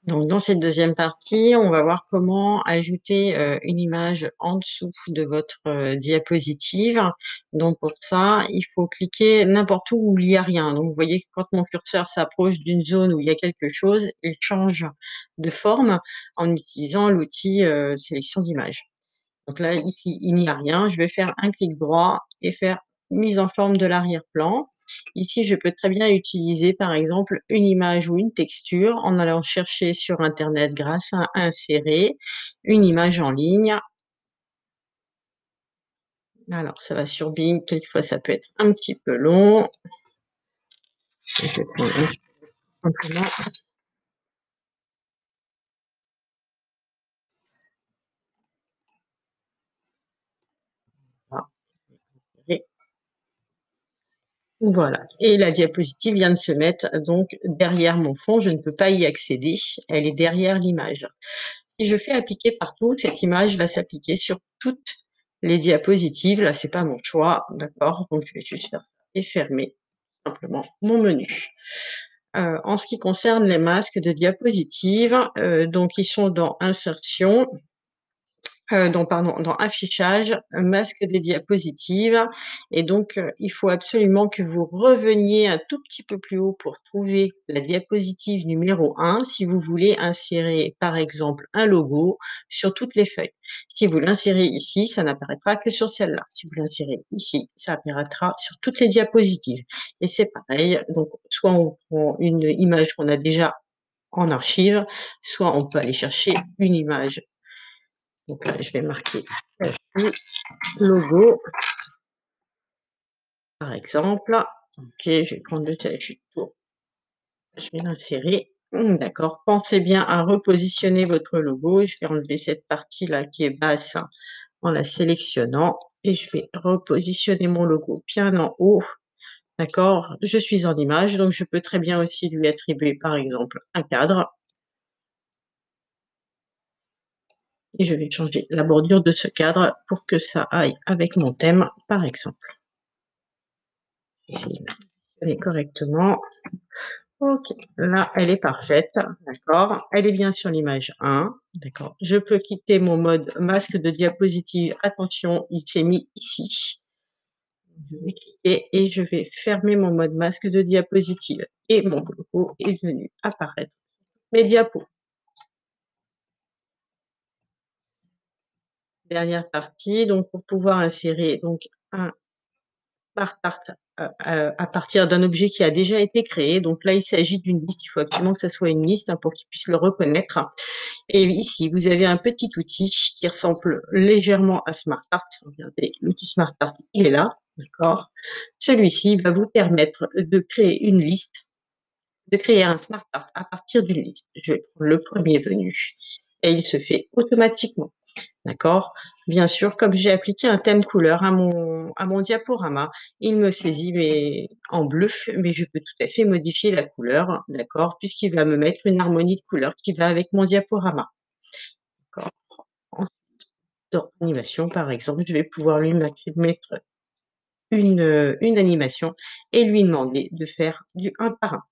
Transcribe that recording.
Donc dans cette deuxième partie, on va voir comment ajouter, une image en dessous de votre, diapositive. Donc pour ça, il faut cliquer n'importe où il y a rien. Donc vous voyez que quand mon curseur s'approche d'une zone où il y a quelque chose, il change de forme en utilisant l'outil, sélection d'image. Donc là, ici, il n'y a rien. Je vais faire un clic droit et faire mise en forme de l'arrière-plan. Ici, je peux très bien utiliser, par exemple, une image ou une texture en allant chercher sur Internet grâce à insérer une image en ligne. Alors, ça va sur Bing. Quelquefois, ça peut être un petit peu long. Je vais prendre simplement. Voilà, et la diapositive vient de se mettre donc derrière mon fond, je ne peux pas y accéder, elle est derrière l'image. Si je fais appliquer partout, cette image va s'appliquer sur toutes les diapositives. Là, c'est pas mon choix, d'accord? Donc je vais juste faire ça et fermer simplement mon menu. En ce qui concerne les masques de diapositives, donc ils sont dans insertion. Dans affichage, masque des diapositives et donc il faut absolument que vous reveniez un tout petit peu plus haut pour trouver la diapositive numéro 1 si vous voulez insérer, par exemple, un logo sur toutes les feuilles. Si vous l'insérez ici, ça n'apparaîtra que sur celle-là. Si vous l'insérez ici, ça apparaîtra sur toutes les diapositives et c'est pareil, donc soit on prend une image qu'on a déjà en archive, soit on peut aller chercher une image. Donc là, je vais marquer logo, par exemple. OK, je vais prendre le statut tour. Je vais l'insérer. D'accord. Pensez bien à repositionner votre logo. Je vais enlever cette partie-là qui est basse en la sélectionnant et je vais repositionner mon logo bien en haut. D'accord. Je suis en image, donc je peux très bien aussi lui attribuer, par exemple, un cadre. Et je vais changer la bordure de ce cadre pour que ça aille avec mon thème, par exemple. Essayer de la positionner correctement. OK, là, elle est parfaite, d'accord. Elle est bien sur l'image 1, d'accord. Je peux quitter mon mode masque de diapositive. Attention, il s'est mis ici. Je vais cliquer et je vais fermer mon mode masque de diapositive et mon logo est venu apparaître sur mes diapos. Dernière partie, donc pour pouvoir insérer donc un smart art, à partir d'un objet qui a déjà été créé. Donc là, il s'agit d'une liste. Il faut absolument que ça soit une liste, pour qu'il puisse le reconnaître. Et ici, vous avez un petit outil qui ressemble légèrement à SmartArt. Regardez, l'outil SmartArt, il est là, d'accord? Celui-ci va vous permettre de créer une liste, de créer un SmartArt à partir d'une liste. Je vais prendre le premier venu et il se fait automatiquement. D'accord. Bien sûr, comme j'ai appliqué un thème couleur à mon diaporama, il me saisit mais en bleu, mais je peux tout à fait modifier la couleur, d'accord, puisqu'il va me mettre une harmonie de couleurs qui va avec mon diaporama. D'accord. Ensuite, dans animation, par exemple, je vais pouvoir lui mettre une animation et lui demander de faire du un par un.